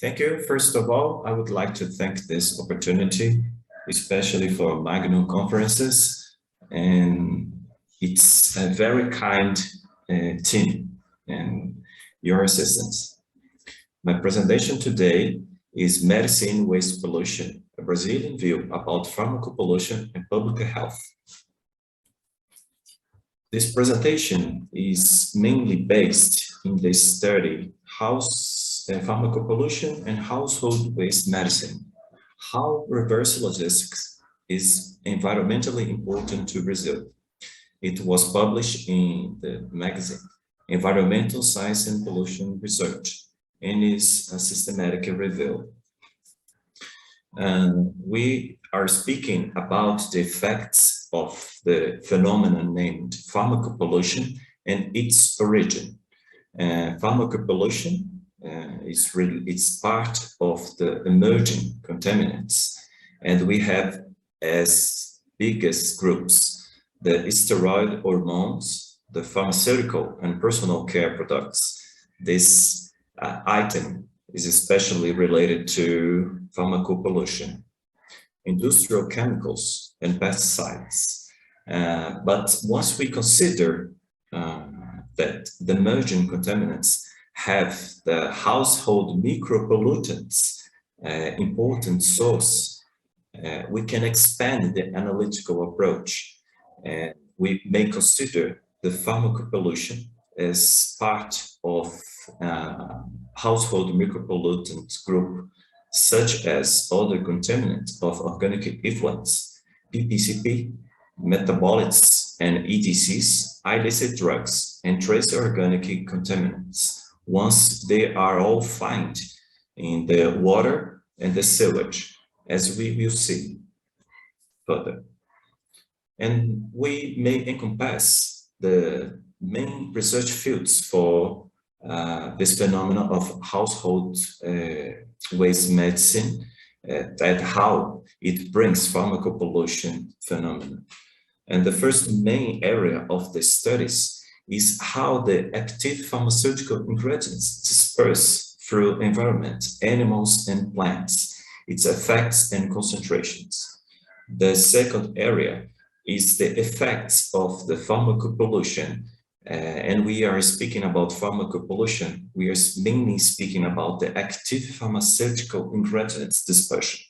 Thank you. First of all, I would like to thank this opportunity, especially for Magnum conferences, and it's a very kind team and your assistance. My presentation today is Medicine Waste Pollution, a Brazilian view about pharmacopollution and public health. This presentation is mainly based in the study pharmacopollution and household waste medicine, how reverse logistics is environmentally important to Brazil. It was published in the magazine Environmental Science and Pollution Research and is a systematic review. We are speaking about the effects of the phenomenon named pharmacopollution and its origin. Pharmacopollution it's part of the emerging contaminants, and we have as biggest groups the steroid hormones, the pharmaceutical and personal care products. This item is especially related to pharmacopollution, industrial chemicals and pesticides. But once we consider that the emerging contaminants have the household micropollutants important source, we can expand the analytical approach. We may consider the pharmacopollution as part of household micropollutants group, such as other contaminants of organic effluents, PPCP, metabolites and EDCs, illicit drugs, and trace organic contaminants, once they are all found in the water and the sewage, as we will see further. And we may encompass the main research fields for this phenomenon of household waste medicine, that how it brings pharmacopollution phenomenon. And the first main area of the studies is how the active pharmaceutical ingredients disperse through environment, animals and plants, its effects and concentrations. The second area is the effects of the pharmacopollution. And we are speaking about pharmacopollution. We are mainly speaking about the active pharmaceutical ingredients dispersion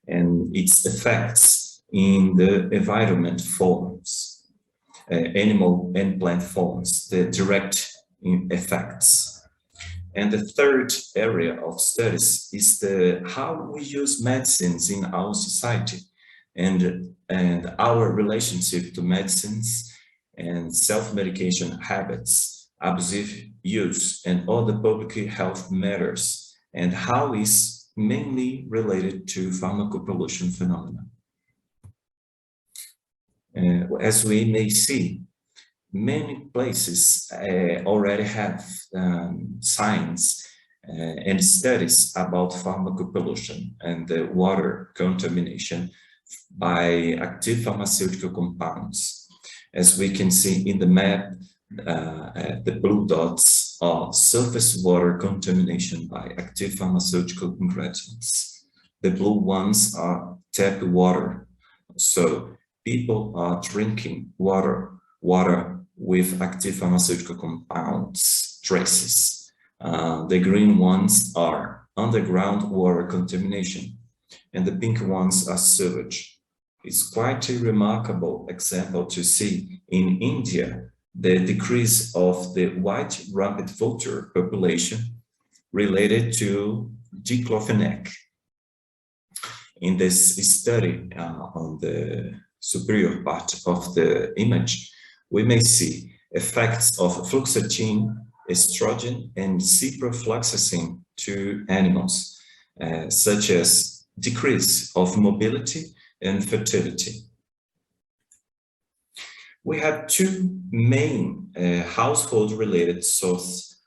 and its effects in the environment forms, animal and plant forms, the direct effects. And the third area of studies is how we use medicines in our society and our relationship to medicines and self-medication habits, abusive use, and other public health matters, and how is mainly related to pharmacopollution phenomena. As we may see, many places already have science and studies about pharmacopollution and the water contamination by active pharmaceutical compounds. As we can see in the map, the blue dots are surface water contamination by active pharmaceutical ingredients. The blue ones are tap water. So people are drinking water with active pharmaceutical compounds traces. The green ones are underground water contamination, and the pink ones are sewage. It's quite a remarkable example to see in India the decrease of the white rampant vulture population related to diclofenac. In this study on the superior part of the image, we may see effects of fluoxetine, estrogen, and ciprofloxacin to animals, such as decrease of mobility and fertility. We have two main household-related source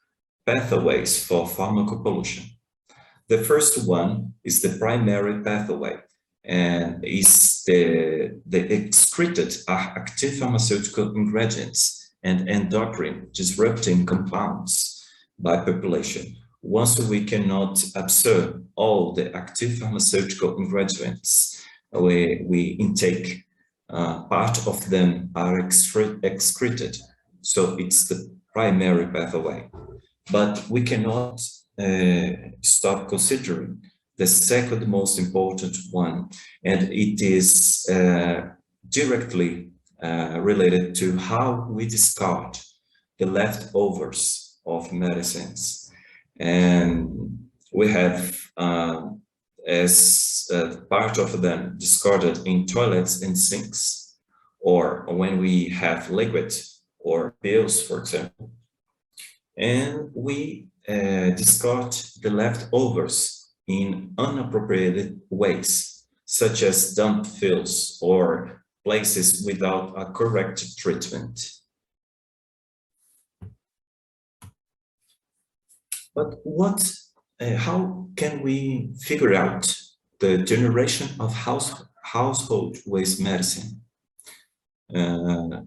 pathways for pharmacopollution. The first one is the primary pathway, and is the excreted active pharmaceutical ingredients and endocrine disrupting compounds by population, once we cannot absorb all the active pharmaceutical ingredients we intake, part of them are excreted. So it's the primary pathway. But we cannot stop considering the second most important one, and it is directly related to how we discard the leftovers of medicines. And we have, as part of them, discarded in toilets and sinks, or when we have liquid or pills, for example. And we discard the leftovers in inappropriate ways, such as dump fields or places without a correct treatment. But how can we figure out the generation of household waste medicine?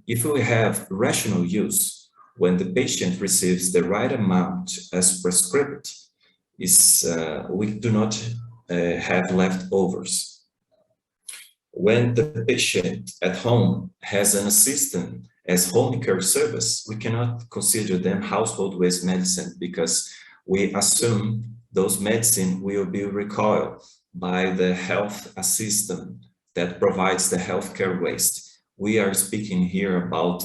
If we have rational use, when the patient receives the right amount as prescribed, we do not have leftovers. When the patient at home has an assistant as home care service, we cannot consider them household waste medicine because we assume those medicine will be recoiled by the health assistant that provides the healthcare waste. We are speaking here about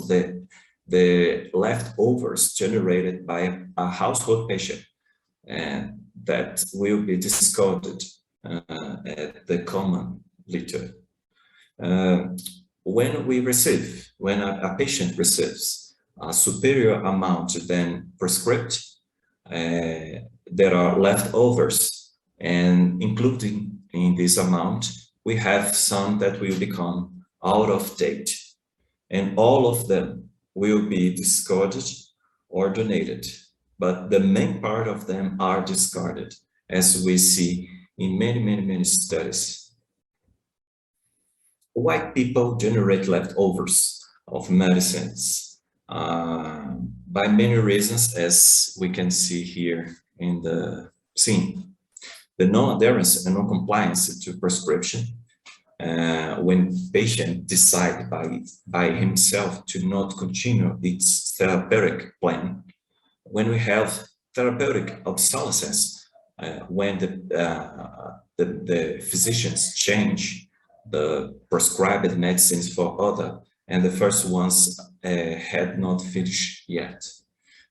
the leftovers generated by a household patient, and that will be discarded at the common litter. When a patient receives a superior amount than prescribed, there are leftovers, and including in this amount, we have some that will become out of date, and all of them will be discarded or donated, but the main part of them are discarded, as we see in many studies. Why people generate leftovers of medicines? By many reasons, as we can see here in the scene. The non-adherence and non-compliance to prescription, when patient decide by himself to not continue its therapeutic plan, when we have therapeutic obsolescence, when the physicians change the prescribed medicines for other, and the first ones had not finished yet.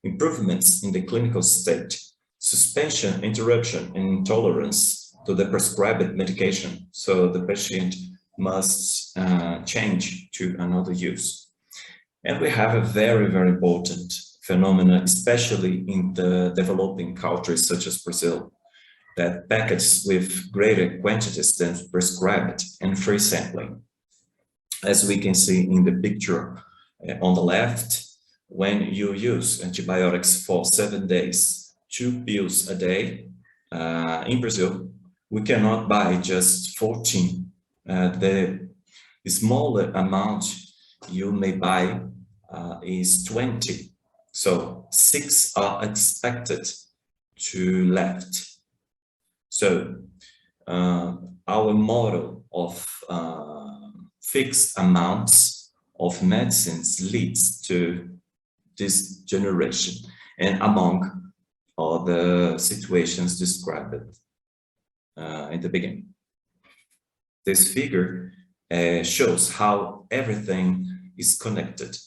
Improvements in the clinical state, suspension, interruption, and intolerance to the prescribed medication. So the patient must change to another use. And we have a very important phenomenon, especially in the developing countries such as Brazil, that packages with greater quantities than prescribed and free sampling. As we can see in the picture on the left, when you use antibiotics for 7 days, 2 pills a day, in Brazil, we cannot buy just 14. The smaller amount you may buy is 20. So 6 are expected to left. So our model of fixed amounts of medicines leads to this generation, and among all the situations described in the beginning. This figure shows how everything is connected.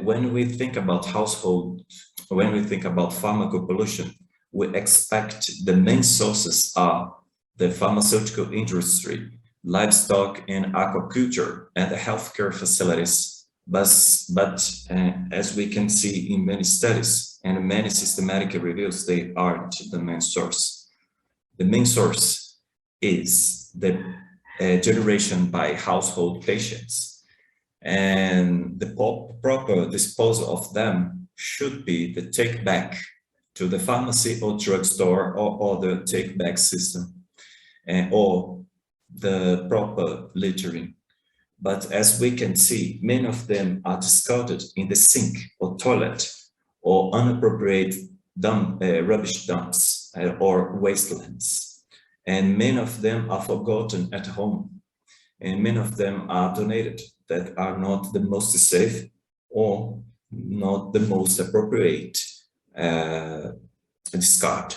When we think about pharmacopollution, we expect the main sources are the pharmaceutical industry, livestock and aquaculture, and the healthcare facilities. But as we can see in many studies and many systematic reviews, they aren't the main source. The main source is the generation by household patients, and the proper disposal of them should be the take back to the pharmacy or drugstore or other take back system, or the proper littering. But as we can see, many of them are discarded in the sink or toilet, or unappropriate rubbish dumps or wastelands. And many of them are forgotten at home. And many of them are donated that are not the most safe or not the most appropriate discard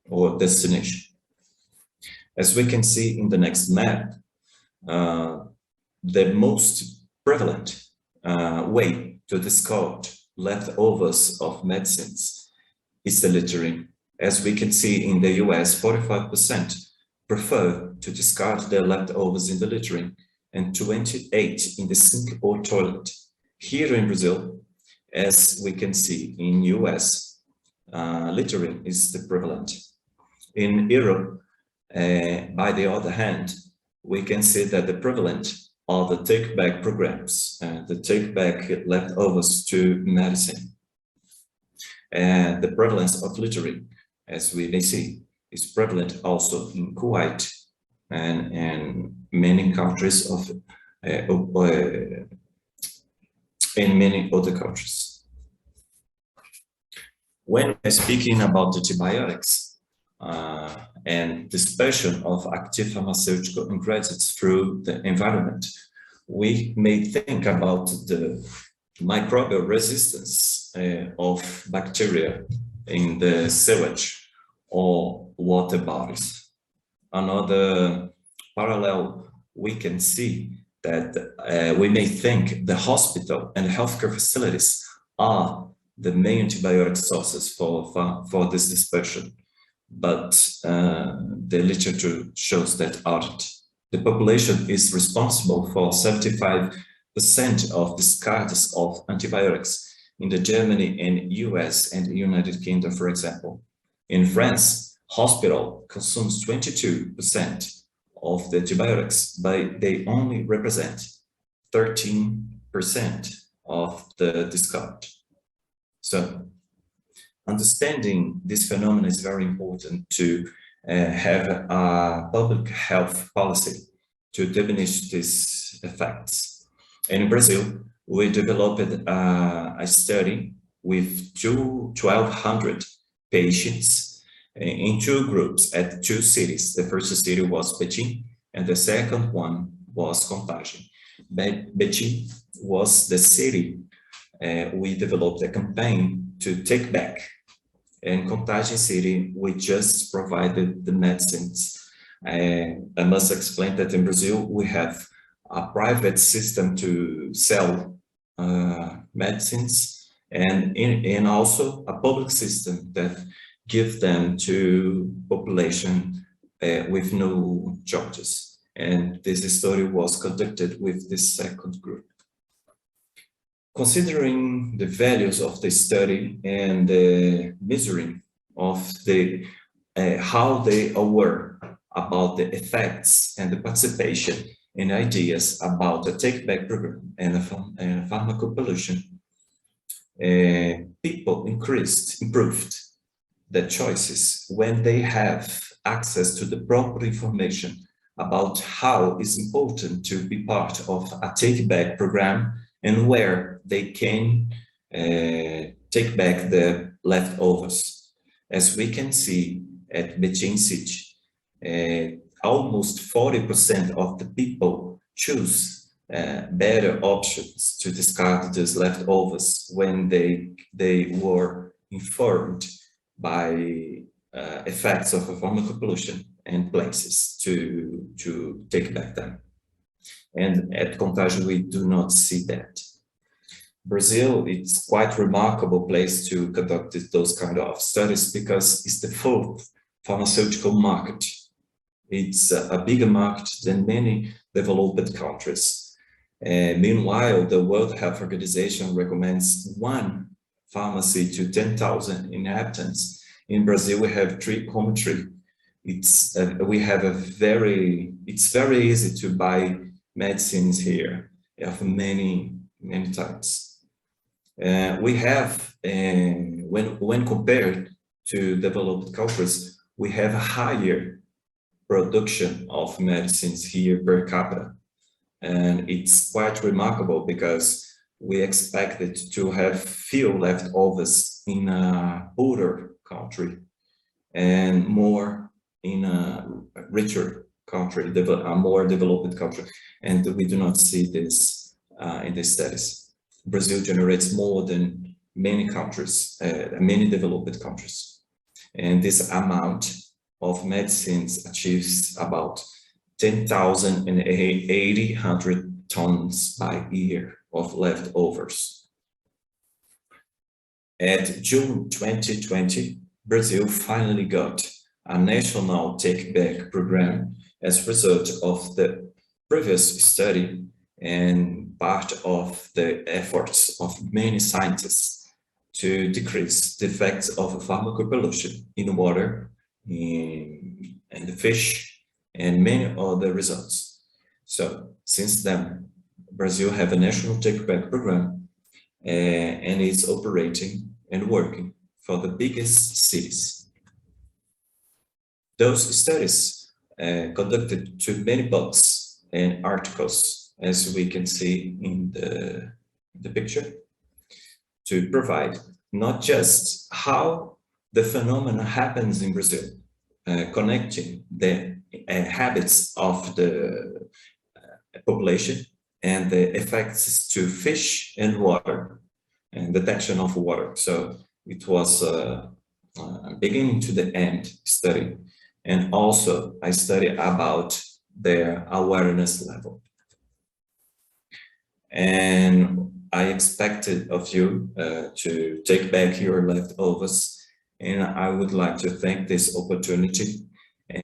or destination. As we can see in the next map, the most prevalent way to discard leftovers of medicines is the littering. As we can see in the US, 45% prefer to discard their leftovers in the littering and 28% in the sink or toilet. Here in Brazil, as we can see in US, littering is the prevalent. In Europe, by the other hand, we can see that the prevalent are the take-back programs, the take-back leftovers to medicine. And the prevalence of littering, as we may see, is prevalent also in Kuwait and many countries of in many other countries. When we're speaking about antibiotics and dispersion of active pharmaceutical ingredients through the environment, we may think about the microbial resistance of bacteria in the sewage or water bodies. Another parallel we can see that we may think the hospital and healthcare facilities are the main antibiotic sources for this dispersion, but the literature shows that aren't. The population is responsible for 75% of discards of antibiotics in the Germany and US and United Kingdom, for example. In France, hospital consumes 22% of the antibiotics, but they only represent 13% of the discard. So understanding this phenomenon is very important to have a public health policy to diminish these effects. And in Brazil, we developed a study with 1,200 patients in two groups at two cities. The first city was Betim, and the second one was Contagem. Betim was the city we developed a campaign to take back. In Contagem city, we just provided the medicines. I must explain that in Brazil, we have a private system to sell medicines and also a public system that give them to population with no charges. And this study was conducted with this second group. Considering the values of the study and the measuring of the how they are aware about the effects and the participation in ideas about the take-back program and pharmacopollution, people improved their choices when they have access to the proper information about how it's important to be part of a take-back program and where they can take back the leftovers. As we can see at Betim City, almost 40% of the people choose better options to discard these leftovers when they were informed by effects of pharmacopollution and places to take back them. And at Contagem, we do not see that. Brazil, it's quite remarkable place to conduct those kind of studies because it's the fourth pharmaceutical market. It's a bigger market than many developed countries. Meanwhile, the World Health Organization recommends one pharmacy to 10,000 inhabitants. In Brazil, we have 3.3. It's very easy to buy medicines here of many types. We have, when compared to developed countries, we have a higher production of medicines here per capita. And it's quite remarkable because we expected to have few leftovers in a poorer country and more in a richer country, a more developed country. And we do not see this in the studies. Brazil generates more than many countries, many developed countries. And this amount of medicines achieves about 10,800 tons by year of leftovers. At June 2020, Brazil finally got a national take-back program as a result of the previous study and part of the efforts of many scientists to decrease the effects of pharmacopollution in water, in the fish, and many other results. So since then, Brazil have a national take-back program and it's operating and working for the biggest cities. Those studies conducted to many books and articles, as we can see in the picture, to provide not just how the phenomena happens in Brazil, connecting the habits of the population and the effects to fish and water and the detection of water. So it was a beginning to the end study, and also a study about their awareness level. And I expected of you to take back your leftovers, and I would like to thank this opportunity